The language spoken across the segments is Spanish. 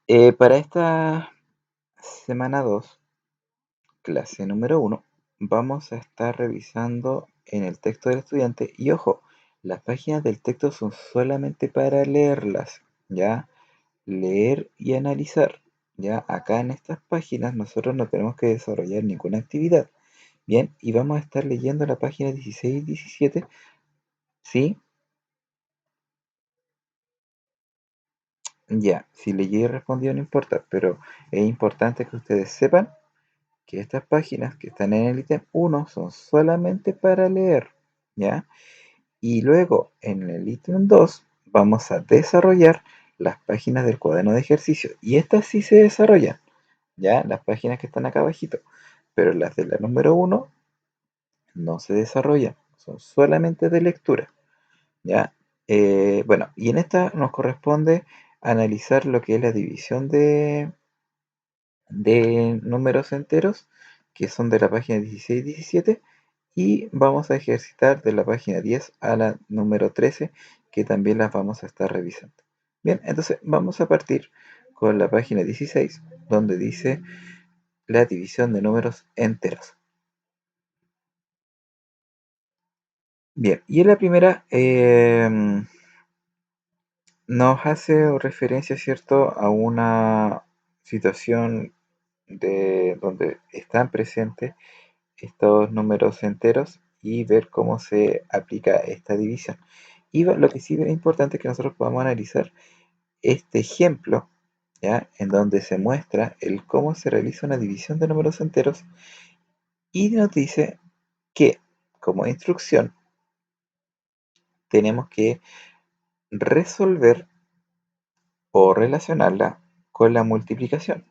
Para esta semana 2, clase número 1, vamos a estar revisando en el texto del estudiante y ojo, las páginas del texto son solamente para leerlas, ¿ya? Leer y analizar, ¿ya? Acá en estas páginas nosotros no tenemos que desarrollar ninguna actividad, ¿bien? Y vamos a estar leyendo la página 16 y 17, ¿sí? Ya, si leí y respondió no importa, pero es importante que ustedes sepan que estas páginas que están en el ítem 1 son solamente para leer, ¿ya? Y luego en el ítem 2 vamos a desarrollar las páginas del cuaderno de ejercicio. Y estas sí se desarrollan, ¿ya? Las páginas que están acá abajito. Pero las de la número 1 no se desarrollan, son solamente de lectura, ¿ya? Bueno, y en esta nos corresponde analizar lo que es la división de números enteros, que son de la página 16 y 17, y vamos a ejercitar de la página 10 a la número 13, que también las vamos a estar revisando. Bien, entonces vamos a partir con la página 16, donde dice la división de números enteros. Bien, y en la primera nos hace referencia, ¿cierto?, a una situación de donde están presentes estos números enteros y ver cómo se aplica esta división. Y lo que sí es importante es que nosotros podamos analizar este ejemplo, ¿ya? En donde se muestra el cómo se realiza una división de números enteros y nos dice que como instrucción tenemos que resolver o relacionarla con la multiplicación.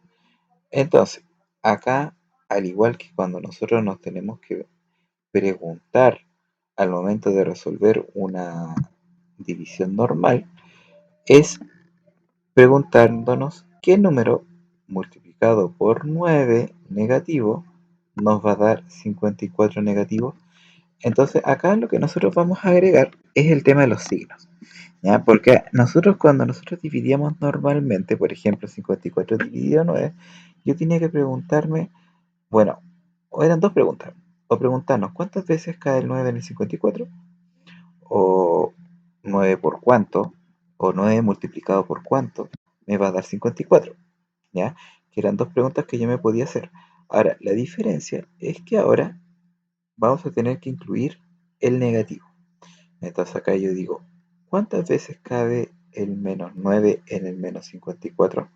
Entonces, acá, al igual que cuando nosotros nos tenemos que preguntar al momento de resolver una división normal, es preguntándonos qué número multiplicado por 9 negativo nos va a dar 54 negativo. Entonces acá lo que nosotros vamos a agregar es el tema de los signos, ¿ya? Porque nosotros cuando nosotros dividíamos normalmente, por ejemplo 54 dividido 9, yo tenía que preguntarme, bueno, o eran dos preguntas, o preguntarnos cuántas veces cae el 9 en el 54, o 9 por cuánto, o 9 multiplicado por cuánto, me va a dar 54, ¿ya? Que eran dos preguntas que yo me podía hacer. Ahora, la diferencia es que ahora vamos a tener que incluir el negativo. Entonces acá yo digo, ¿cuántas veces cabe el menos 9 en el menos 54?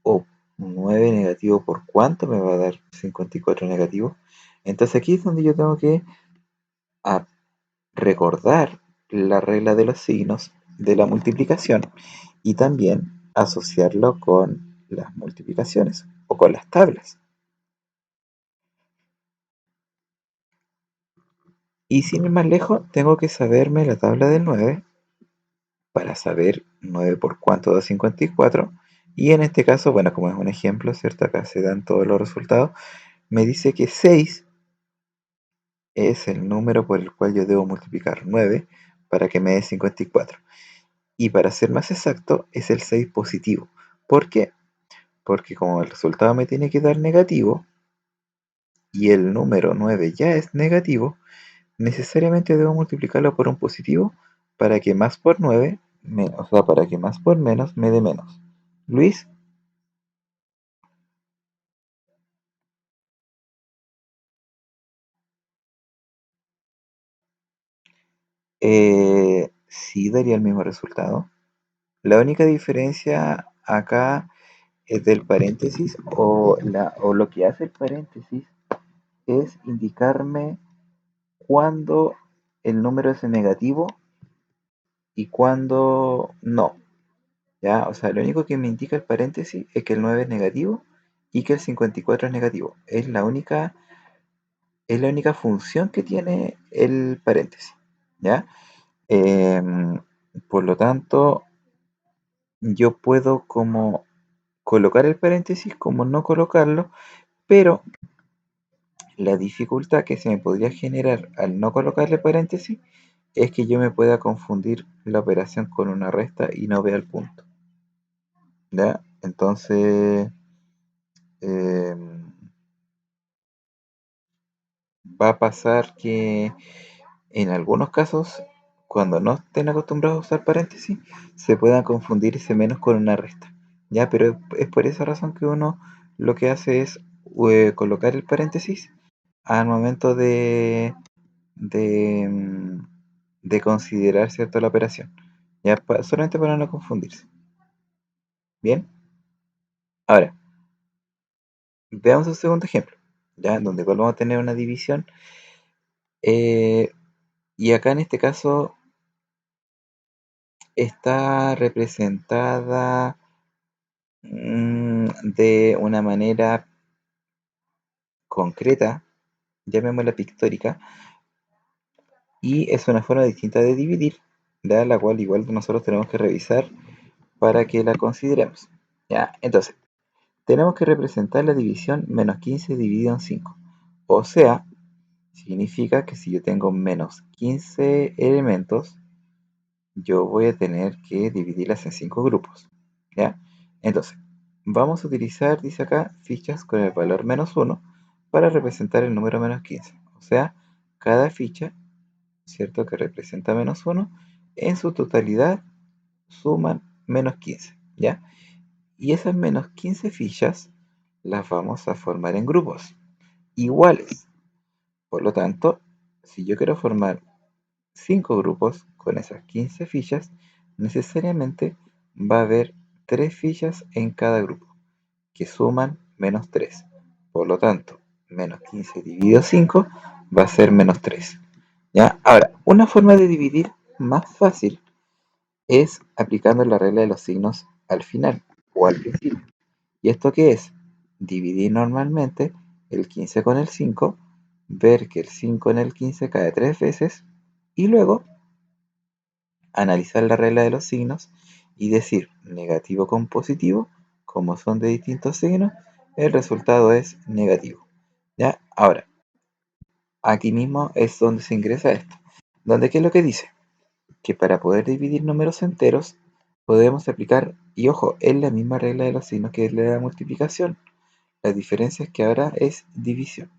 O 9 negativo por cuánto me va a dar 54 negativo. Entonces aquí es donde yo tengo que a recordar la regla de los signos de la multiplicación y también asociarlo con las multiplicaciones o con las tablas. Y sin ir más lejos, tengo que saberme la tabla del 9 para saber 9 por cuánto da 54. Y en este caso, bueno, como es un ejemplo, ¿cierto? Acá se dan todos los resultados. Me dice que 6 es el número por el cual yo debo multiplicar 9 para que me dé 54. Y para ser más exacto, es el 6 positivo. ¿Por qué? Porque como el resultado me tiene que dar negativo y el número 9 ya es negativo, necesariamente debo multiplicarlo por un positivo para que más por 9, o sea, para que más por menos me dé menos. Luis, sí daría el mismo resultado. La única diferencia acá es del paréntesis o lo que hace el paréntesis es indicarme cuando el número es negativo y cuando no. ¿Ya? O sea, lo único que me indica el paréntesis es que el 9 es negativo y que el 54 es negativo. Es la única función que tiene el paréntesis. ¿Ya? Em, por lo tanto, yo puedo como colocar el paréntesis como no colocarlo, pero la dificultad que se me podría generar al no colocarle paréntesis es que yo me pueda confundir la operación con una resta y no vea el punto. ¿Ya? Entonces, eh, va a pasar que en algunos casos, cuando no estén acostumbrados a usar paréntesis, se puedan confundir ese menos con una resta. Ya, pero es por esa razón que uno lo que hace es colocar el paréntesis al momento de, mm, de considerar, ¿cierto?, la operación. Ya, solamente para no confundirse. Bien, ahora, veamos un segundo ejemplo, ya, en donde igual vamos a tener una división. eh, y acá en este caso está representada de una manera concreta, llamémosla pictórica, y es una forma distinta de dividir, de la cual igual nosotros tenemos que revisar para que la consideremos. ¿Ya? Entonces, tenemos que representar la división menos 15 dividido en 5. O sea, significa que si yo tengo menos 15 elementos, yo voy a tener que dividirlas en 5 grupos. ¿Ya? Entonces, vamos a utilizar, dice acá, fichas con el valor menos 1 para representar el número menos 15. O sea, cada ficha, ¿cierto?, que representa menos 1, en su totalidad suman menos 15. ¿Ya? Y esas menos 15 fichas las vamos a formar en grupos iguales. Por lo tanto, si yo quiero formar 5 grupos con esas 15 fichas, necesariamente va a haber 3 fichas en cada grupo, que suman menos 3. Por lo tanto, menos 15 dividido 5 va a ser menos 3. ¿Ya? Ahora, una forma de dividir más fácil es aplicando la regla de los signos al final o al principio. ¿Y esto qué es? Dividir normalmente el 15 con el 5, ver que el 5 en el 15 cae 3 veces y luego analizar la regla de los signos y decir negativo con positivo, como son de distintos signos, el resultado es negativo. ¿Ya? Ahora, aquí mismo es donde se ingresa esto. ¿Donde qué es lo que dice? Que para poder dividir números enteros podemos aplicar, y ojo, es la misma regla de los signos que es la de la multiplicación. La diferencia es que ahora es división.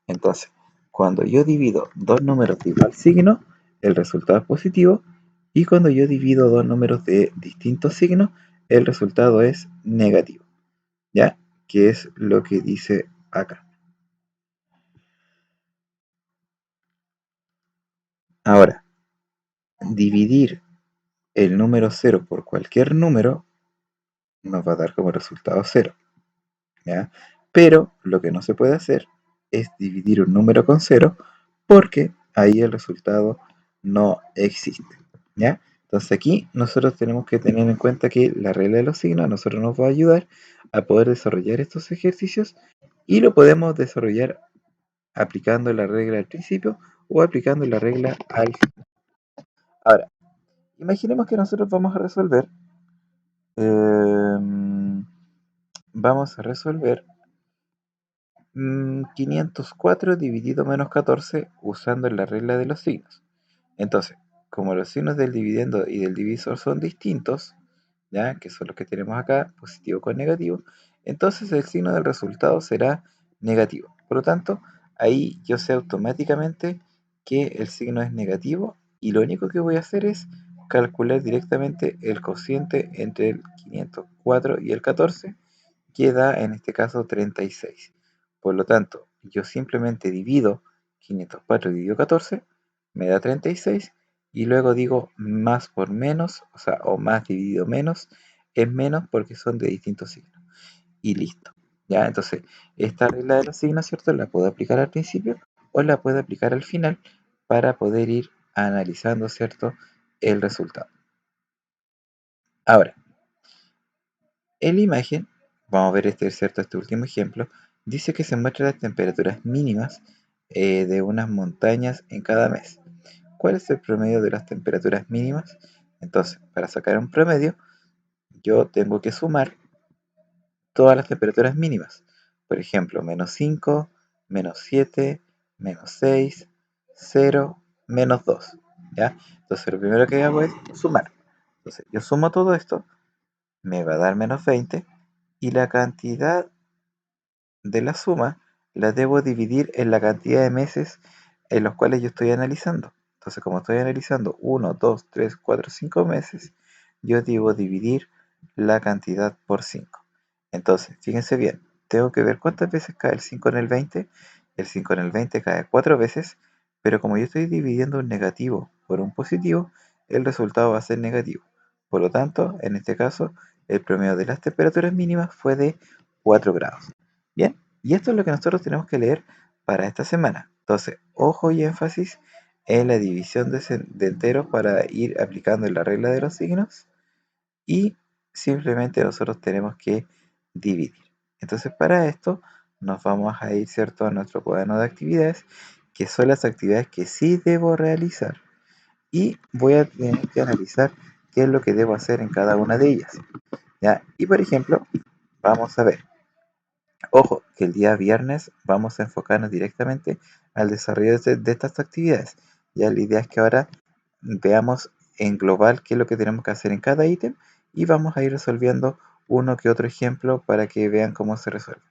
Entonces, cuando yo divido dos números de igual signo, el resultado es positivo. Y cuando yo divido dos números de distintos signos, el resultado es negativo. ¿Ya? Que es lo que dice acá. Ahora, dividir el número 0 por cualquier número nos va a dar como resultado 0. ¿Ya? Pero lo que no se puede hacer es dividir un número con 0 porque ahí el resultado no existe. ¿Ya? Entonces aquí nosotros tenemos que tener en cuenta que la regla de los signos a nosotros nos va a ayudar a poder desarrollar estos ejercicios y lo podemos desarrollar aplicando la regla al principio o aplicando la regla al final. Ahora, imaginemos que nosotros em, vamos a resolver 504 dividido menos 14 usando la regla de los signos. Entonces, como los signos del dividendo y del divisor son distintos, ¿ya? Que son los que tenemos acá, positivo con negativo, entonces el signo del resultado será negativo. Por lo tanto, ahí yo sé automáticamente que el signo es negativo y lo único que voy a hacer es calcular directamente el cociente entre el 504 y el 14 que da en este caso 36. Por lo tanto, yo simplemente divido 504 dividido 14, me da 36, y luego digo más por menos, o sea, o más dividido menos, es menos porque son de distintos signos. Y listo. ¿Ya? Entonces, esta regla de los signos, ¿cierto? La puedo aplicar al principio o la puedo aplicar al final para poder ir analizando, ¿cierto?, el resultado. Ahora, en la imagen, vamos a ver este último ejemplo, dice que se muestran las temperaturas mínimas de unas montañas en cada mes. ¿Cuál es el promedio de las temperaturas mínimas? Entonces, para sacar un promedio, yo tengo que sumar todas las temperaturas mínimas. Por ejemplo, menos 5, menos 7, menos 6, 0, menos 2. ¿Ya? Entonces, lo primero que hago es sumar. Entonces, yo sumo todo esto, me va a dar menos 20. y la cantidad de la suma la debo dividir en la cantidad de meses en los cuales yo estoy analizando. Entonces, como estoy analizando 1, 2, 3, 4, 5 meses, yo debo dividir la cantidad por 5. Entonces, fíjense bien, tengo que ver cuántas veces cae el 5 en el 20. El 5 en el 20 cae 4 veces, pero como yo estoy dividiendo un negativo por un positivo, el resultado va a ser negativo. Por lo tanto, en este caso, el promedio de las temperaturas mínimas fue de 4 grados. Bien, y esto es lo que nosotros tenemos que leer para esta semana. Entonces, ojo y énfasis en la división de enteros para ir aplicando la regla de los signos y simplemente nosotros tenemos que dividir. Entonces, para esto nos vamos a ir, ¿cierto?, a nuestro cuaderno de actividades, que son las actividades que sí debo realizar. Y voy a tener que analizar qué es lo que debo hacer en cada una de ellas. ¿Ya? Y por ejemplo, vamos a ver. Ojo, que el día viernes vamos a enfocarnos directamente al desarrollo de estas actividades. Ya la idea es que ahora veamos en global qué es lo que tenemos que hacer en cada ítem y vamos a ir resolviendo uno que otro ejemplo para que vean cómo se resuelve.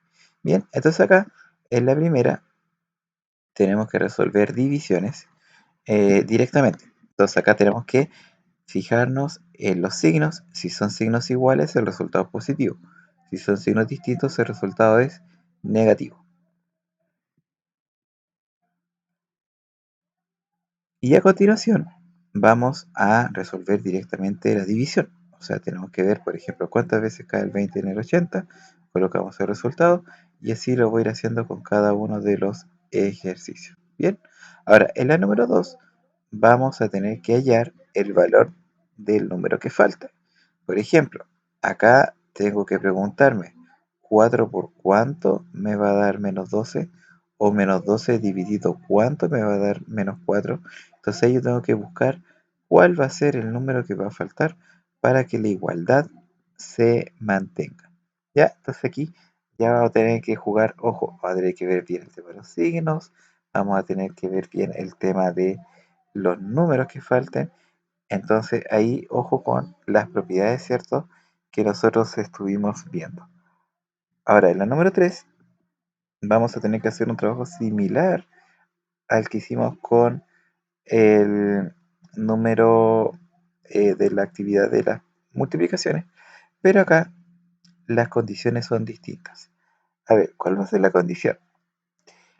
Bien, entonces acá en la primera tenemos que resolver divisiones directamente. Entonces acá tenemos que fijarnos en los signos. Si son signos iguales, el resultado es positivo. Si son signos distintos, el resultado es negativo. Y a continuación vamos a resolver directamente la división. O sea, tenemos que ver, por ejemplo, cuántas veces cae el 20 en el 80, colocamos el resultado y así lo voy a ir haciendo con cada uno de los ejercicios. Bien, ahora en la número 2 vamos a tener que hallar el valor del número que falta. Por ejemplo, acá tengo que preguntarme, ¿4 por cuánto me va a dar menos 12? O menos 12 dividido cuánto me va a dar menos 4. Entonces yo tengo que buscar cuál va a ser el número que va a faltar para que la igualdad se mantenga. ¿Ya? Entonces aquí ya vamos a tener que jugar, ojo, vamos a tener que ver bien el tema de los signos, vamos a tener que ver bien el tema de los números que falten. Entonces ahí, ojo con las propiedades, ¿cierto? Que nosotros estuvimos viendo. Ahora, en la número 3 vamos a tener que hacer un trabajo similar al que hicimos con el número de la actividad de las multiplicaciones, pero acá las condiciones son distintas. A ver, ¿cuál va a ser la condición?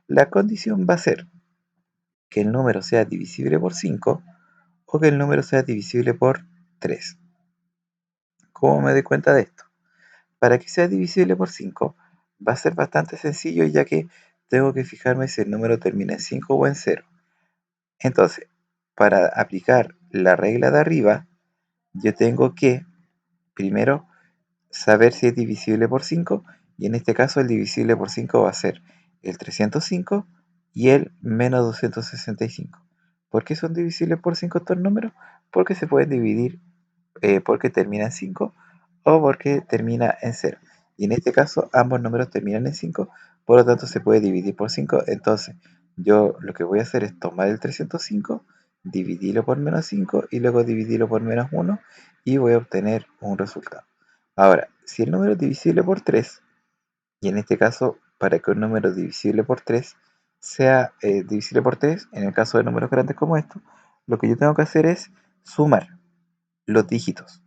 La condición va a ser que el número sea divisible por 5 o que el número sea divisible por 3. ¿Cómo me doy cuenta de esto? Para que sea divisible por 5 va a ser bastante sencillo ya que tengo que fijarme si el número termina en 5 o en 0. Entonces, para aplicar la regla de arriba, yo tengo que primero saber si es divisible por 5 y en este caso el divisible por 5 va a ser el 305 y el menos 265. ¿Por qué son divisibles por 5 estos números? Porque se pueden dividir porque termina en 5 o porque termina en 0. Y en este caso ambos números terminan en 5, por lo tanto se puede dividir por 5. Entonces yo lo que voy a hacer es tomar el 305, dividirlo por menos 5 y luego dividirlo por menos 1 y voy a obtener un resultado. Ahora, si el número es divisible por 3, y en este caso para que un número divisible por 3 sea divisible por 3, en el caso de números grandes como estos, lo que yo tengo que hacer es sumar los dígitos.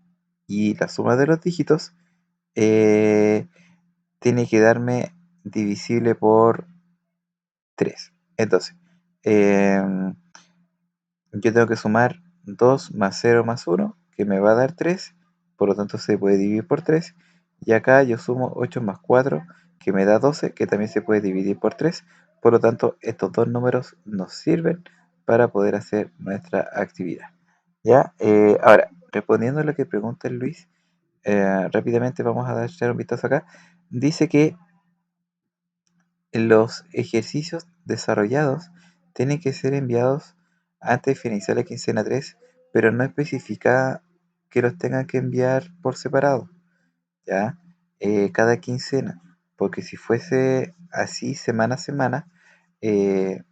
Y la suma de los dígitos eh, tiene que darme divisible por 3. Entonces, em, yo tengo que sumar 2 más 0 más 1, que me va a dar 3, por lo tanto se puede dividir por 3. Y acá yo sumo 8 más 4, que me da 12, que también se puede dividir por 3. Por lo tanto, estos dos números nos sirven para poder hacer nuestra actividad. ¿Ya? Ahora, respondiendo a lo que pregunta el Luis, rápidamente vamos a dar echar un vistazo acá. Dice que los ejercicios desarrollados tienen que ser enviados antes de finalizar la quincena 3, pero no especifica que los tengan que enviar por separado, ¿ya? Cada quincena, porque si fuese así semana a semana, eh,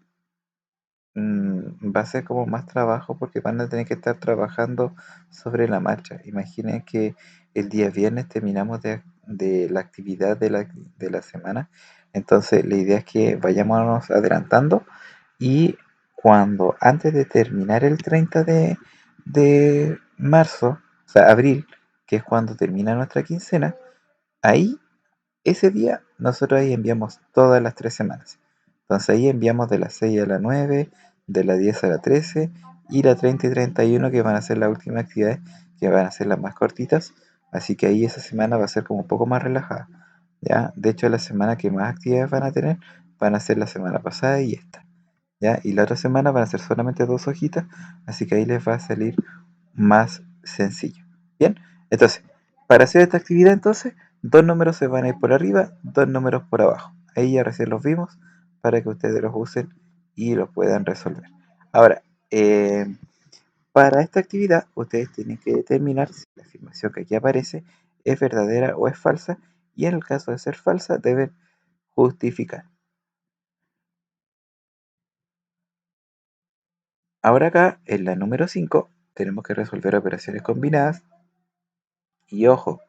va a ser como más trabajo porque van a tener que estar trabajando sobre la marcha. Imaginen que el día viernes terminamos de la actividad de la semana, entonces la idea es que vayámonos adelantando y cuando antes de terminar el 30 de marzo, o sea, abril, que es cuando termina nuestra quincena, ahí ese día nosotros ahí enviamos todas las 3 semanas. Entonces ahí enviamos de las 6 a la 9, de la 10 a la 13 y la 30 y 31 que van a ser las últimas actividades, que van a ser las más cortitas. Así que ahí esa semana va a ser como un poco más relajada. ¿Ya? De hecho, la semana que más actividades van a tener van a ser la semana pasada y esta. ¿Ya? Y la otra semana van a ser solamente 2 hojitas, así que ahí les va a salir más sencillo. Bien, entonces, para hacer esta actividad entonces, 2 números se van a ir por arriba, 2 números por abajo. Ahí ya recién los vimos para que ustedes los usen y los puedan resolver. Ahora, para esta actividad, ustedes tienen que determinar si la afirmación que aquí aparece es verdadera o es falsa, y en el caso de ser falsa, deben justificar. Ahora acá, en la número 5 tenemos que resolver operaciones combinadas y ojo,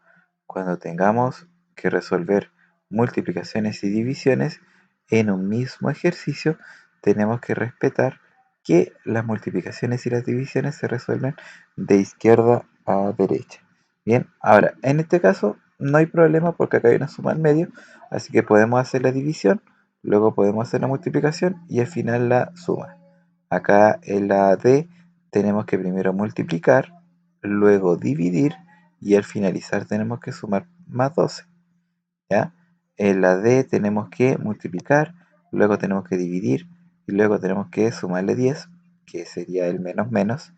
cuando tengamos que resolver multiplicaciones y divisiones en un mismo ejercicio, tenemos que respetar que las multiplicaciones y las divisiones se resuelven de izquierda a derecha. Bien, ahora, en este caso no hay problema porque acá hay una suma al medio, así que podemos hacer la división, luego podemos hacer la multiplicación y al final la suma. Acá en la D tenemos que primero multiplicar, luego dividir y al finalizar tenemos que sumar más 12, ¿ya? En la D tenemos que multiplicar, luego tenemos que dividir y luego tenemos que sumarle 10, que sería el menos menos.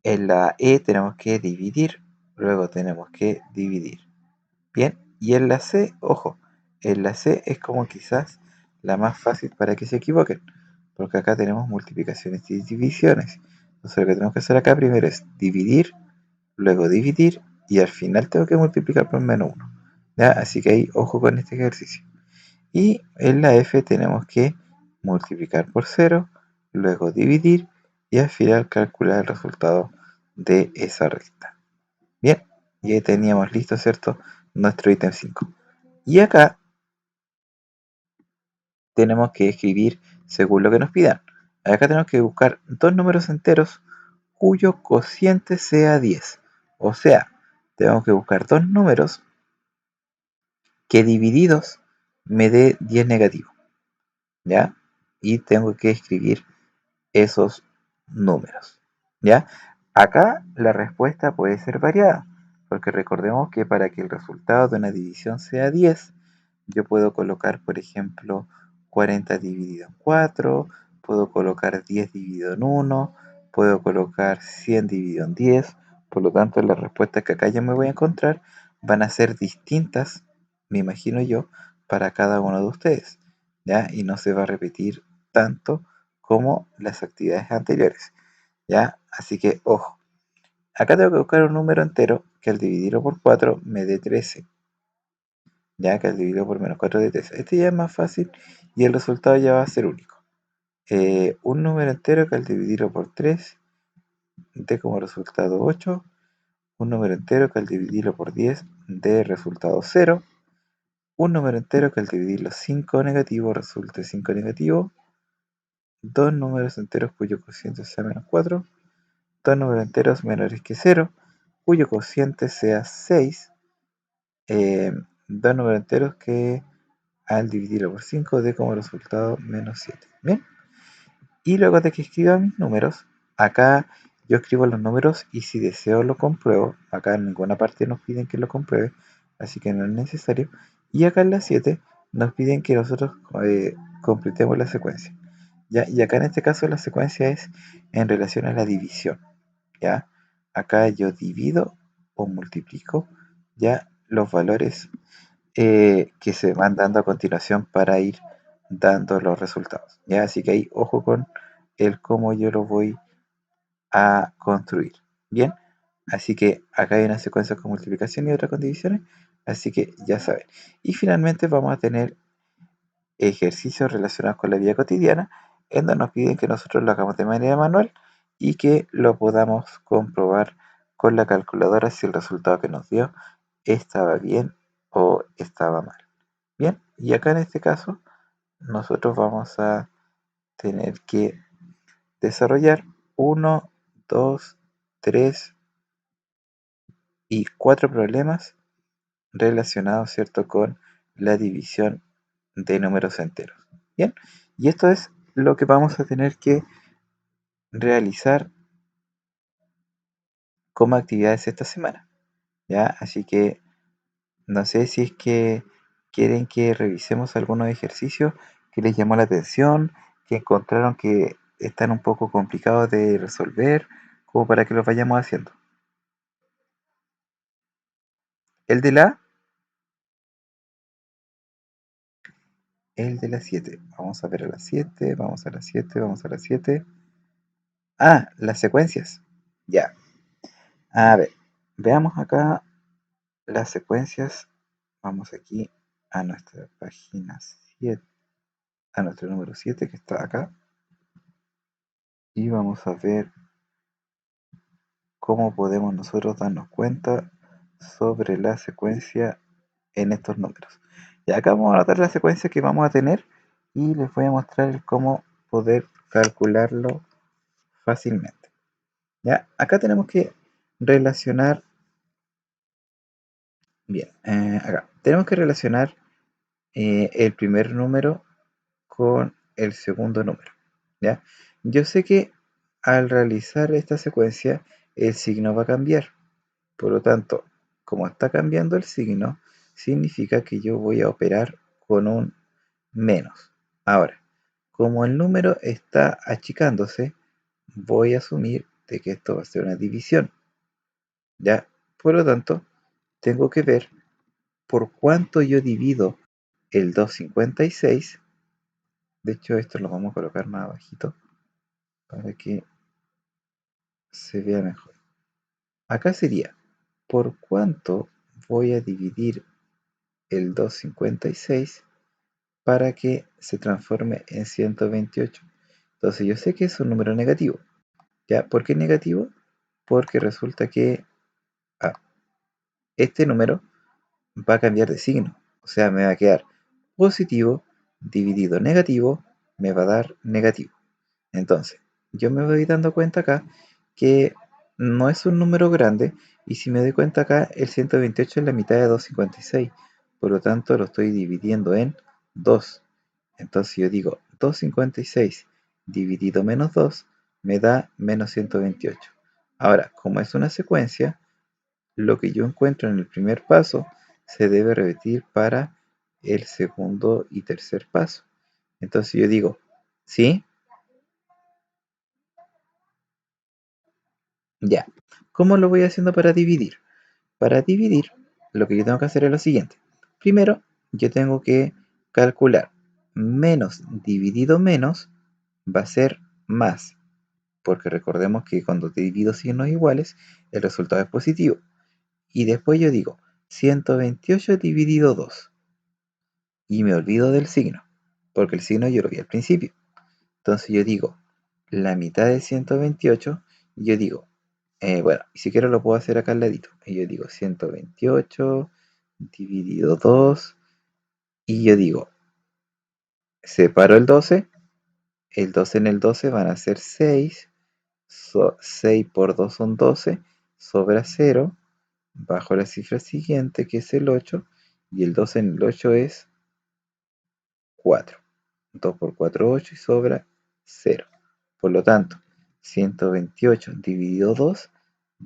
En la E tenemos que dividir, luego tenemos que dividir. Bien, y en la C, ojo, en la C es como quizás la más fácil para que se equivoquen, porque acá tenemos multiplicaciones y divisiones. Entonces lo que tenemos que hacer acá primero es dividir, luego dividir y al final tengo que multiplicar por -1. ¿Ya? Así que ahí ojo con este ejercicio. Y en la F tenemos que multiplicar por 0, luego dividir y al final calcular el resultado de esa recta. Bien, y ahí teníamos listo, ¿cierto? Nuestro ítem 5. Y acá tenemos que escribir según lo que nos pidan. Acá tenemos que buscar 2 números enteros cuyo cociente sea 10. O sea, tenemos que buscar 2 números que divididos me dé 10 negativo, ¿ya? Y tengo que escribir esos números, ¿ya? Acá la respuesta puede ser variada, porque recordemos que para que el resultado de una división sea 10, yo puedo colocar, por ejemplo, 40 dividido en 4, puedo colocar 10 dividido en 1, puedo colocar 100 dividido en 10, por lo tanto las respuestas que acá yo me voy a encontrar van a ser distintas, me imagino yo, para cada uno de ustedes, ¿ya? Y no se va a repetir tanto como las actividades anteriores, ¿ya? Así que, ojo, acá tengo que buscar un número entero que al dividirlo por 4 me dé 13, ya que al dividirlo por -4 de 13. Este ya es más fácil y el resultado ya va a ser único. Un número entero que al dividirlo por 3 dé como resultado 8, un número entero que al dividirlo por 10 dé resultado 0, un número entero que al dividirlo 5 negativo resulte 5 negativo, dos números enteros cuyo cociente sea -4, dos números enteros menores que 0, cuyo cociente sea 6, eh, dos números enteros que al dividirlo por 5 dé como resultado -7. Bien, y luego de que escriba mis números, acá yo escribo los números y si deseo lo compruebo. Acá en ninguna parte nos piden que lo compruebe, así que no es necesario. Y acá en la 7 nos piden que nosotros completemos la secuencia. ¿Ya? Y acá en este caso la secuencia es en relación a la división. ¿Ya? Acá yo divido o multiplico ya los valores que se van dando a continuación para ir dando los resultados. ¿Ya? Así que ahí ojo con el cómo yo lo voy a construir. Bien, así que acá hay una secuencia con multiplicación y otra con divisiones, así que ya saben. Y finalmente vamos a tener ejercicios relacionados con la vida cotidiana en donde nos piden que nosotros lo hagamos de manera manual y que lo podamos comprobar con la calculadora si el resultado que nos dio estaba bien o estaba mal. Bien, y acá en este caso nosotros vamos a tener que desarrollar uno, 2, 3 y 4 problemas relacionados, ¿cierto?, con la división de números enteros. Bien, y esto es lo que vamos a tener que realizar como actividades esta semana, ¿ya? Así que no sé si es que quieren que revisemos algunos ejercicios que les llamó la atención, que encontraron que están un poco complicados de resolver, como para que los vayamos haciendo. El de la, el de las 7. Vamos a ver a las 7, vamos a las 7, vamos a las 7. Ah, las secuencias. Ya. A ver, veamos acá las secuencias. Vamos aquí a nuestra página 7, a nuestro número 7 que está acá. Y vamos a ver cómo podemos nosotros darnos cuenta sobre la secuencia en estos números. Y acá vamos a anotar la secuencia que vamos a tener y les voy a mostrar el cómo poder calcularlo fácilmente. ¿Ya? Acá tenemos que relacionar, bien, acá tenemos que relacionar el primer número con el segundo número. ¿Ya? Yo sé que al realizar esta secuencia el signo va a cambiar. Por lo tanto, como está cambiando el signo, significa que yo voy a operar con un menos. Ahora, como el número está achicándose, voy a asumir de que esto va a ser una división. ¿Ya? Por lo tanto, tengo que ver por cuánto yo divido el 256. De hecho, esto lo vamos a colocar más abajito para que se vea mejor. Acá sería por cuánto voy a dividir el 256 para que se transforme en 128. Entonces yo sé que es un número negativo. ¿Ya? ¿Por qué negativo? Porque resulta que ah, este número va a cambiar de signo. O sea, me va a quedar positivo dividido negativo, me va a dar negativo. Entonces, yo me voy dando cuenta acá que no es un número grande y si me doy cuenta acá, el 128 es la mitad de 256. Por lo tanto, lo estoy dividiendo en 2. Entonces yo digo 256 dividido menos 2 me da menos 128. Ahora, como es una secuencia, lo que yo encuentro en el primer paso se debe repetir para el segundo y tercer paso. Entonces yo digo, ¿sí? Ya. ¿Cómo lo voy haciendo para dividir? Para dividir, lo que yo tengo que hacer es lo siguiente. Primero, yo tengo que calcular menos dividido menos va a ser más, porque recordemos que cuando divido signos iguales, el resultado es positivo. Y después yo digo 128 dividido 2 y me olvido del signo, porque el signo yo lo vi al principio. Entonces yo digo la mitad de 128 y yo digo, bueno, y si quiero lo puedo hacer acá al ladito. Y yo digo 128 dividido 2 y yo digo, separo el 12 en el 12 van a ser 6, 6 por 2 son 12, sobra 0, bajo la cifra siguiente que es el 8 y el 12 en el 8 es 4. 2 por 4 8 y sobra 0. Por lo tanto, 128 dividido 2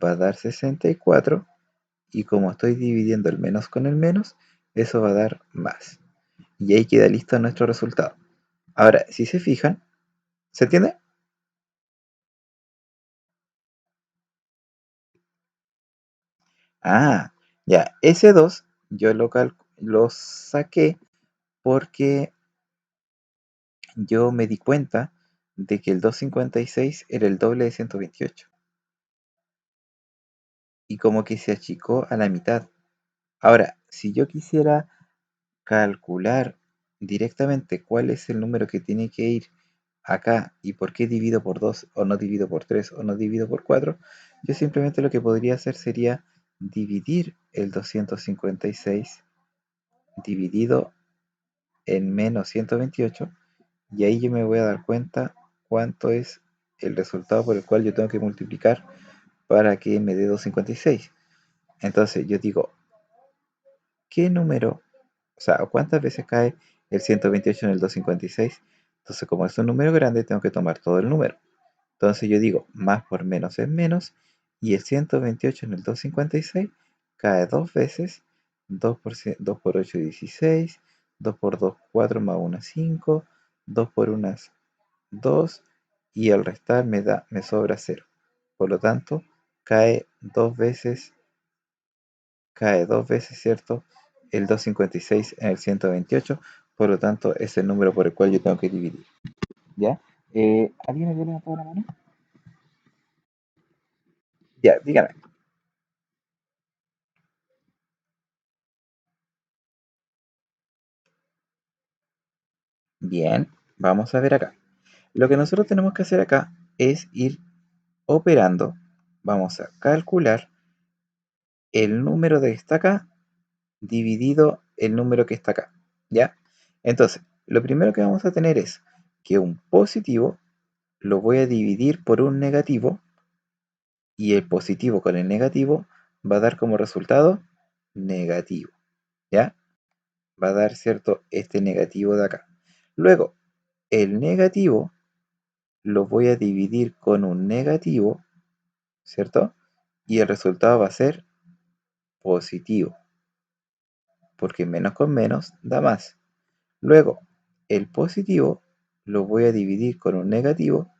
va a dar 64 y como estoy dividiendo el menos con el menos, eso va a dar más. Y ahí queda listo nuestro resultado. Ahora, si se fijan, ¿se entiende? Ah, ya, ese 2 yo lo saqué porque yo me di cuenta de que el 256 era el doble de 128 y como que se achicó a la mitad. Ahora, si yo quisiera calcular directamente cuál es el número que tiene que ir acá y por qué divido por 2 o no divido por 3 o no divido por 4, yo simplemente lo que podría hacer sería dividir el 256 dividido en menos 128 y ahí yo me voy a dar cuenta cuánto es el resultado por el cual yo tengo que multiplicar para que me dé 256. Entonces yo digo, ¿qué número? O sea, ¿cuántas veces cae el 128 en el 256? Entonces, como es un número grande, tengo que tomar todo el número. Entonces yo digo, más por menos es menos, y el 128 en el 256 cae dos veces, 2 por 8 16, 2 por 2 4 más 1 5, 2 por 1 2, y al restar me sobra cero. Por lo tanto, cae dos veces, ¿cierto? El 256 en el 128, por lo tanto es el número por el cual yo tengo que dividir. ¿Ya? ¿Alguien me levantado la mano? Ya, dígame. Bien, vamos a ver acá. Lo que nosotros tenemos que hacer acá es ir operando. Vamos a calcular el número que está acá dividido el número que está acá. ¿Ya? Entonces, lo primero que vamos a tener es que un positivo lo voy a dividir por un negativo y el positivo con el negativo va a dar como resultado negativo. ¿Ya? Va a dar, ¿cierto? Este negativo de acá. Luego, el negativo lo voy a dividir con un negativo, ¿cierto? Y el resultado va a ser positivo, porque menos con menos da más. Luego, el positivo lo voy a dividir con un negativo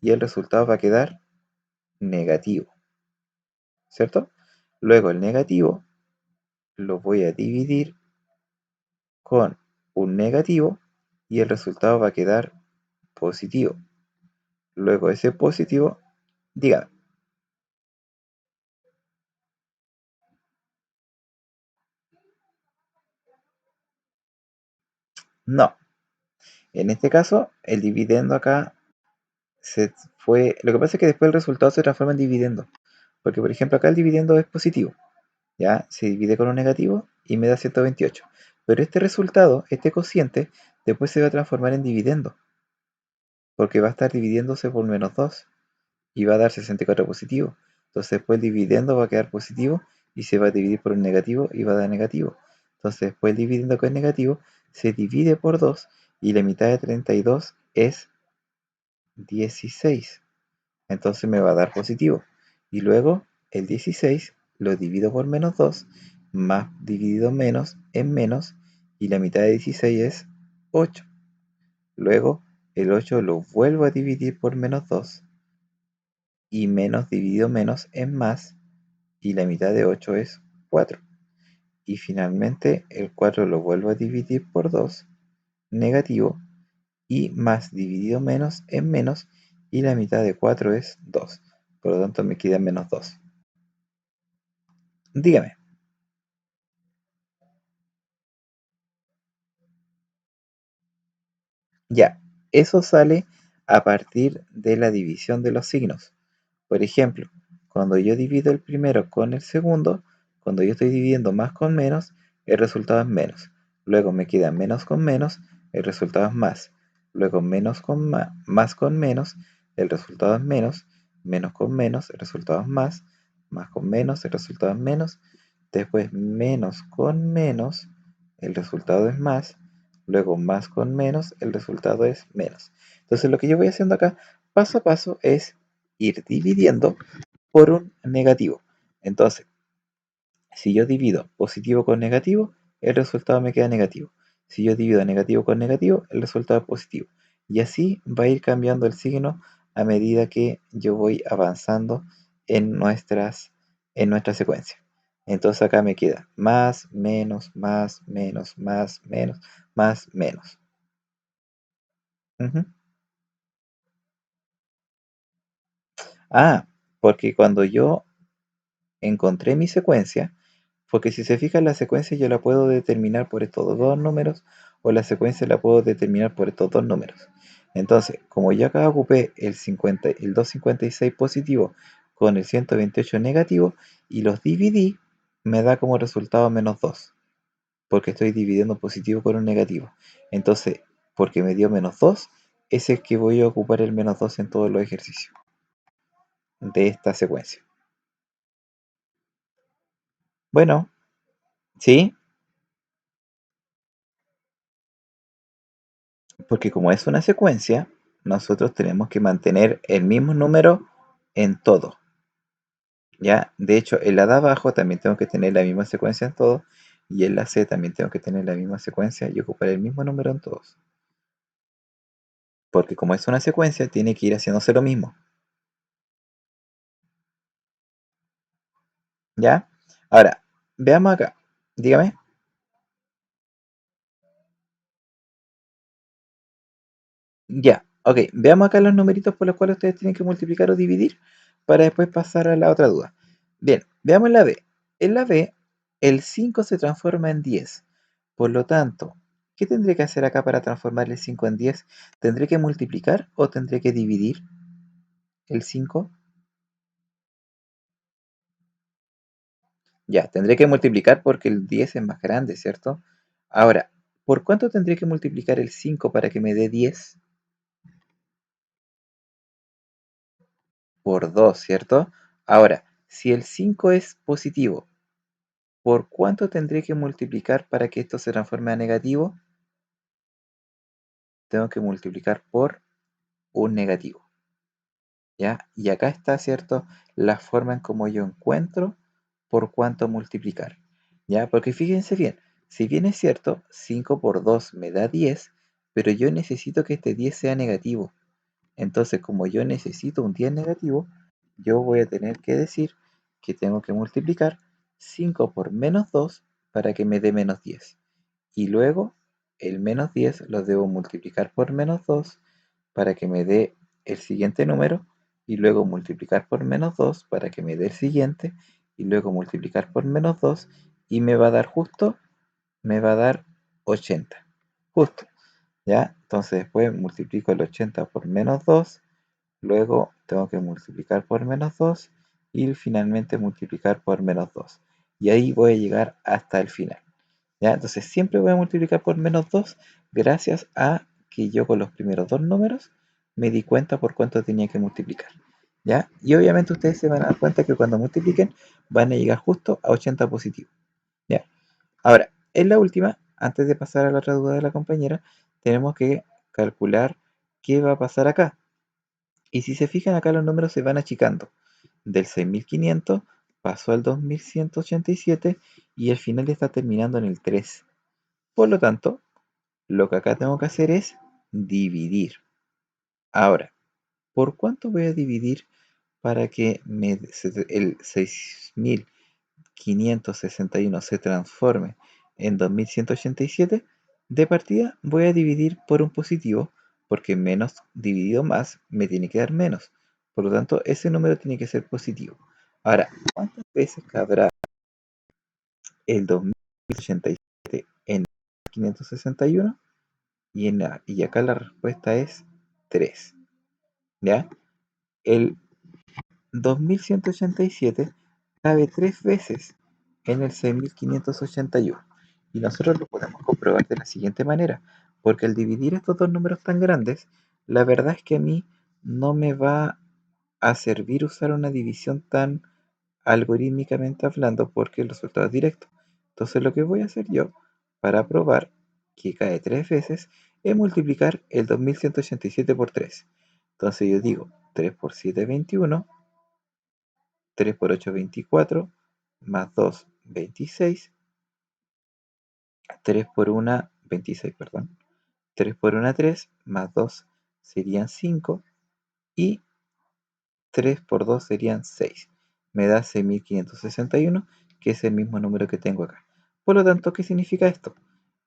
y el resultado va a quedar negativo, ¿cierto? Luego el negativo lo voy a dividir con un negativo y el resultado va a quedar positivo. Luego ese positivo, dígame, no. En este caso, el dividendo acá lo que pasa es que después el resultado se transforma en dividendo. Porque, por ejemplo, acá el dividendo es positivo. ¿Ya? Se divide con un negativo y me da 128. Pero este resultado, este cociente, después se va a transformar en dividendo. Porque va a estar dividiéndose por menos 2 y va a dar 64 positivo. Entonces después el dividendo va a quedar positivo y se va a dividir por un negativo y va a dar negativo. Entonces después el dividendo que es negativo se divide por 2 y la mitad de 32 es 16. Entonces me va a dar positivo. Y luego el 16 lo divido por menos 2, más dividido menos en menos, y la mitad de 16 es 8. Luego el 8 lo vuelvo a dividir por menos 2, y menos dividido menos en más, y la mitad de 8 es 4. Y finalmente el 4 lo vuelvo a dividir por 2, negativo, y más dividido menos en menos, y la mitad de 4 es 2. Por lo tanto me queda menos 2. Dígame. Ya, eso sale a partir de la división de los signos. Por ejemplo, cuando yo divido el primero con el segundo, cuando yo estoy dividiendo más con menos, el resultado es menos. Luego me queda menos con menos, el resultado es más. Luego menos con más con menos, el resultado es menos. Menos con menos, el resultado es más. Más con menos, el resultado es menos. Después menos con menos, el resultado es más. Luego más con menos, el resultado es menos. Entonces lo que yo voy haciendo acá, paso a paso, es ir dividiendo por un negativo. Entonces, si yo divido positivo con negativo, el resultado me queda negativo. Si yo divido negativo con negativo, el resultado es positivo. Y así va a ir cambiando el signo a medida que yo voy avanzando en en nuestra secuencia. Entonces acá me queda más, menos, más, menos, más, menos, más, menos. Ujú. Ah, porque cuando yo encontré mi secuencia, porque si se fijan la secuencia yo la puedo determinar por estos dos números o la secuencia la puedo determinar por estos dos números. Entonces, como yo acá ocupé el 256 positivo con el 128 negativo y los dividí, me da como resultado -2, porque estoy dividiendo un positivo con un negativo. Entonces, porque me dio -2, es el que voy a ocupar el -2 en todos los ejercicios de esta secuencia. Bueno, ¿sí? Porque como es una secuencia, nosotros tenemos que mantener el mismo número en todo. ¿Ya? De hecho, en la de abajo también tengo que tener la misma secuencia en todo. Y en la C también tengo que tener la misma secuencia y ocupar el mismo número en todos. Porque como es una secuencia, tiene que ir haciéndose lo mismo. ¿Ya? Ahora, veamos acá. Dígame. Ya, ok. Veamos acá los numeritos por los cuales ustedes tienen que multiplicar o dividir para después pasar a la otra duda. Bien, veamos la B. En la B, el 5 se transforma en 10. Por lo tanto, ¿qué tendré que hacer acá para transformar el 5 en 10? ¿Tendré que multiplicar o tendré que dividir el 5? Ya, tendré que multiplicar porque el 10 es más grande, ¿cierto? Ahora, ¿por cuánto tendré que multiplicar el 5 para que me dé 10? Por 2, ¿cierto? Ahora, si el 5 es positivo, ¿por cuánto tendré que multiplicar para que esto se transforme a negativo? Tengo que multiplicar por un negativo, ¿ya? Y acá está, ¿cierto? La forma en cómo yo encuentro por cuánto multiplicar, ¿ya? Porque fíjense bien, si bien es cierto, 5 por 2 me da 10, pero yo necesito que este 10 sea negativo. Entonces, como yo necesito un 10 negativo, yo voy a tener que decir que tengo que multiplicar 5 por -2 para que me dé -10. Y luego el -10 lo debo multiplicar por -2 para que me dé el siguiente número. Y luego multiplicar por -2 para que me dé el siguiente. Y luego multiplicar por -2 y me va a dar justo, me va a dar 80. Justo. ¿Ya? Entonces después multiplico el 80 por -2. Luego tengo que multiplicar por -2 y finalmente multiplicar por -2. Y ahí voy a llegar hasta el final. ¿Ya? Entonces siempre voy a multiplicar por -2 gracias a que yo con los primeros dos números me di cuenta por cuánto tenía que multiplicar. ¿Ya? Y obviamente ustedes se van a dar cuenta que cuando multipliquen van a llegar justo a 80 positivo. ¿Ya? Ahora, en la última, antes de pasar a la otra duda de la compañera, tenemos que calcular qué va a pasar acá. Y si se fijan acá los números se van achicando. Del 6500 pasó al 2187 y el final está terminando en el 3. Por lo tanto, lo que acá tengo que hacer es dividir. Ahora, ¿por cuánto voy a dividir para que el 6561 se transforme en 2187? De partida voy a dividir por un positivo, porque menos dividido más me tiene que dar menos. Por lo tanto, ese número tiene que ser positivo. Ahora, ¿cuántas veces cabrá el 2087 en 561? Y acá la respuesta es 3. ¿Ya? El 2187 cabe 3 veces en el 6581. Y nosotros lo podemos comprobar de la siguiente manera. Porque al dividir estos dos números tan grandes, la verdad es que a mí no me va a servir usar una división tan algorítmicamente hablando porque el resultado es directo. Entonces lo que voy a hacer yo para probar que cae 3 veces es multiplicar el 2187 por 3. Entonces yo digo 3 por 7 21, 3 por 8 24, más 2 26, 3 por 1 26, perdón. 3 por 1 3, más 2 serían 5 y 3 por 2 serían 6. Me da 6561, que es el mismo número que tengo acá. Por lo tanto, ¿qué significa esto?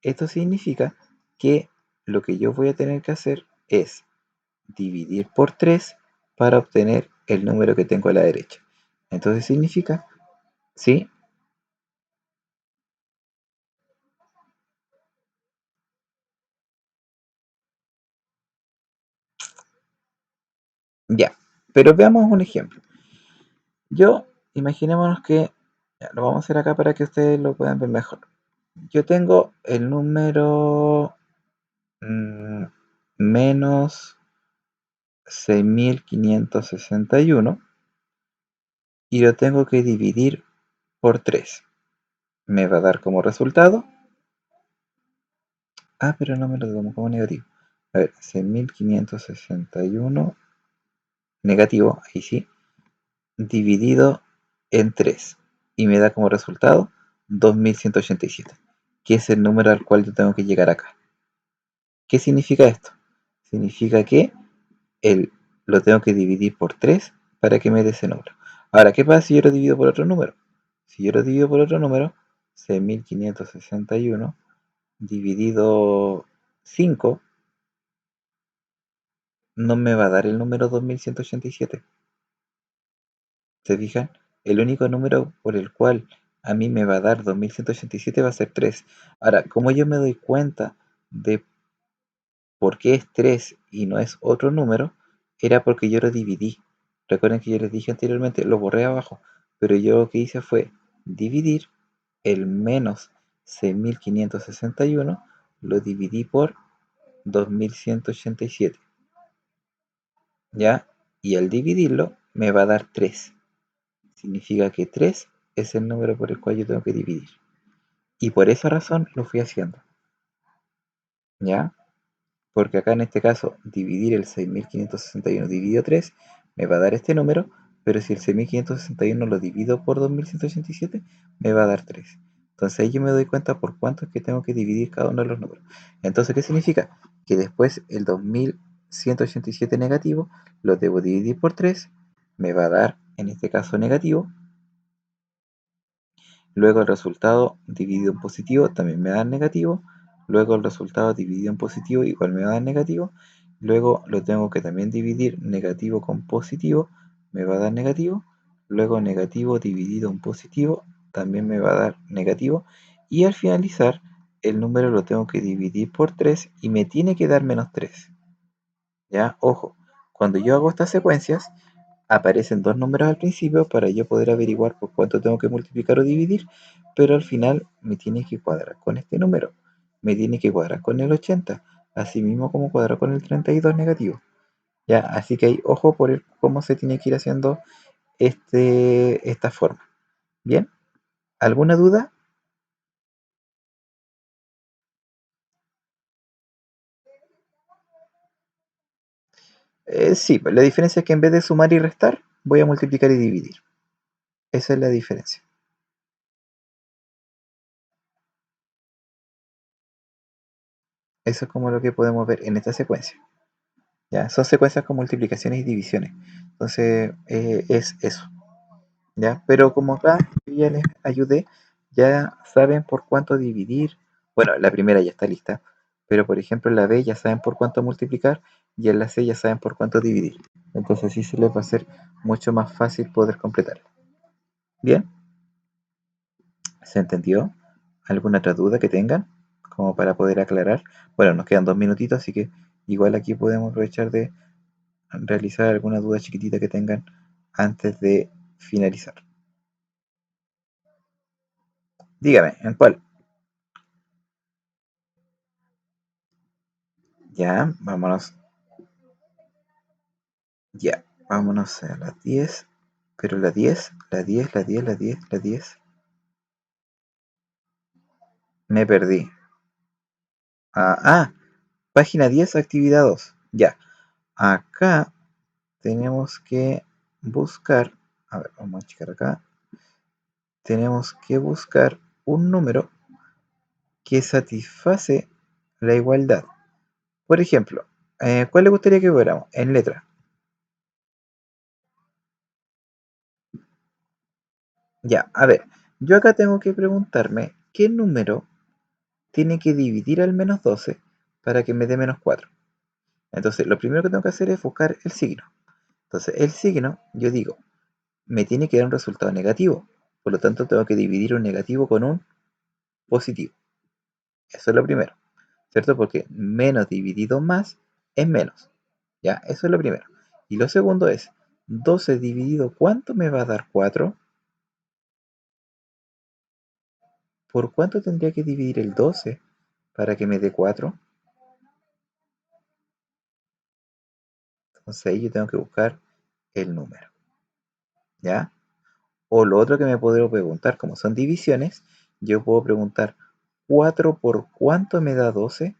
Esto significa que lo que yo voy a tener que hacer es dividir por 3 para obtener el número que tengo a la derecha. Entonces significa, ¿sí? Pero veamos un ejemplo. Yo, imaginémonos que, ya, lo vamos a hacer acá para que ustedes lo puedan ver mejor. Yo tengo el número mm, menos 6561 y lo tengo que dividir por 3. Me va a dar como resultado. Ah, pero no me lo tomo como negativo. A ver, 6561 negativo, ahí sí, dividido en 3. Y me da como resultado 2187, que es el número al cual yo tengo que llegar acá. ¿Qué significa esto? Significa que el, lo tengo que dividir por 3 para que me dé ese número. Ahora, ¿qué pasa si yo lo divido por otro número? Si yo lo divido por otro número, 6561 dividido 5 no me va a dar el número 2187. ¿Se fijan? El único número por el cual a mí me va a dar 2187 va a ser 3. Ahora, ¿cómo yo me doy cuenta de por qué es 3 y no es otro número? Era porque yo lo dividí. Recuerden que yo les dije anteriormente, lo borré abajo, pero yo lo que hice fue dividir el menos 6561, lo dividí por 2187, ¿ya? Y al dividirlo me va a dar 3. Significa que 3 es el número por el cual yo tengo que dividir. Y por esa razón lo fui haciendo, ¿ya? Porque acá en este caso, dividir el 6561 dividido 3 me va a dar este número, pero si el 6561 lo divido por 2187 me va a dar 3. Entonces ahí yo me doy cuenta por cuánto es que tengo que dividir cada uno de los números. Entonces, ¿qué significa? Que después el 2187 negativo lo debo dividir por 3, me va a dar, en este caso negativo. Luego el resultado dividido en positivo también me da negativo. Luego el resultado dividido en positivo igual me va a dar negativo. Luego lo tengo que también dividir negativo con positivo, me va a dar negativo. Luego negativo dividido en positivo también me va a dar negativo. Y al finalizar el número lo tengo que dividir por 3 y me tiene que dar menos 3. ¿Ya? Ojo, cuando yo hago estas secuencias aparecen dos números al principio para yo poder averiguar por cuánto tengo que multiplicar o dividir, pero al final me tiene que cuadrar con este número, me tiene que cuadrar con el 80, así mismo como cuadrar con el 32 negativo. Ya, así que hay ojo por cómo se tiene que ir haciendo esta forma. Bien, ¿alguna duda? Sí, pues la diferencia es que en vez de sumar y restar, voy a multiplicar y dividir. Esa es la diferencia. Eso es como lo que podemos ver en esta secuencia. ¿Ya? Son secuencias con multiplicaciones y divisiones. Entonces, es eso. ¿Ya? Pero como acá yo ya les ayudé, ya saben por cuánto dividir. Bueno, la primera ya está lista, pero por ejemplo en la B ya saben por cuánto multiplicar y en la C ya saben por cuánto dividir. Entonces así se les va a hacer mucho más fácil poder completarlo. ¿Bien? ¿Se entendió? ¿Alguna otra duda que tengan? Como para poder aclarar. Bueno, nos quedan 2 minutitos, así que igual aquí podemos aprovechar de realizar alguna duda chiquitita que tengan antes de finalizar. Dígame, ¿en cuál? Ya, vámonos. Ya, vámonos a las 10. Pero la 10, la 10, la 10, la 10, la 10. Me perdí. Página 10, actividad 2. Ya, acá tenemos que buscar. A ver, vamos a checar acá. Tenemos que buscar un número que satisface la igualdad. Por ejemplo, ¿cuál le gustaría que fuéramos? En letra. Ya, a ver, yo acá tengo que preguntarme qué número tiene que dividir al menos 12 para que me dé menos 4. Entonces, lo primero que tengo que hacer es buscar el signo. Entonces, el signo, yo digo, me tiene que dar un resultado negativo. Por lo tanto, tengo que dividir un negativo con un positivo. Eso es lo primero, ¿cierto? Porque menos dividido más es menos. Ya, eso es lo primero. Y lo segundo es, 12 dividido, ¿cuánto me va a dar 4? ¿Por cuánto tendría que dividir el 12 para que me dé 4? Entonces ahí yo tengo que buscar el número, ¿ya? O lo otro que me puedo preguntar, como son divisiones, yo puedo preguntar 4 por cuánto me da 12.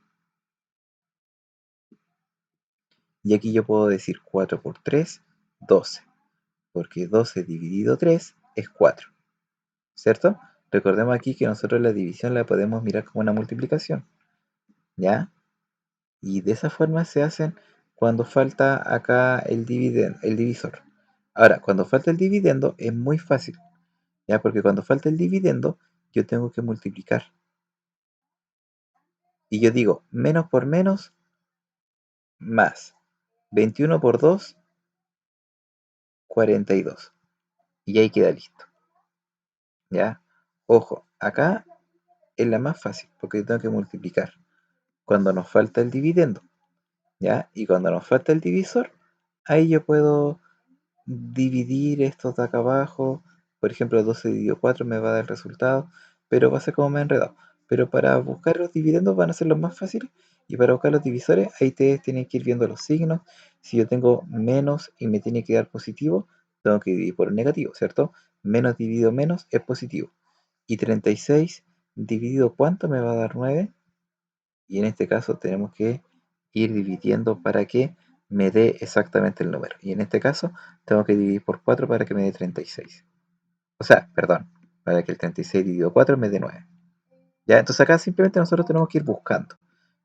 Y aquí yo puedo decir 4 por 3, 12. Porque 12 dividido 3 es 4, ¿cierto? Recordemos aquí que nosotros la división la podemos mirar como una multiplicación, ¿ya? Y de esa forma se hacen cuando falta acá el divisor. Ahora, cuando falta el dividendo es muy fácil, ¿ya? Porque cuando falta el dividendo yo tengo que multiplicar. Y yo digo, menos por menos, más. 21 por 2, 42. Y ahí queda listo, ¿ya? Ojo, acá es la más fácil, porque yo tengo que multiplicar cuando nos falta el dividendo, ¿ya? Y cuando nos falta el divisor, ahí yo puedo dividir estos de acá abajo. Por ejemplo, 12 dividido 4 me va a dar el resultado, pero va a ser como me he enredado. Pero para buscar los dividendos van a ser los más fáciles, y para buscar los divisores, ahí ustedes tienen que ir viendo los signos. Si yo tengo menos y me tiene que dar positivo, tengo que dividir por negativo, ¿cierto? Menos dividido menos es positivo. Y 36 dividido cuánto me va a dar 9. Y en este caso tenemos que ir dividiendo para que me dé exactamente el número. Y en este caso tengo que dividir por 4 para que me dé 36. O sea, perdón, para que el 36 dividido 4 me dé 9. Ya, entonces acá simplemente nosotros tenemos que ir buscando.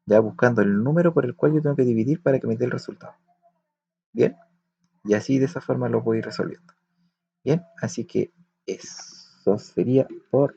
Ya buscando el número por el cual yo tengo que dividir para que me dé el resultado. Bien, y así de esa forma lo voy resolviendo. Bien, así que eso sería por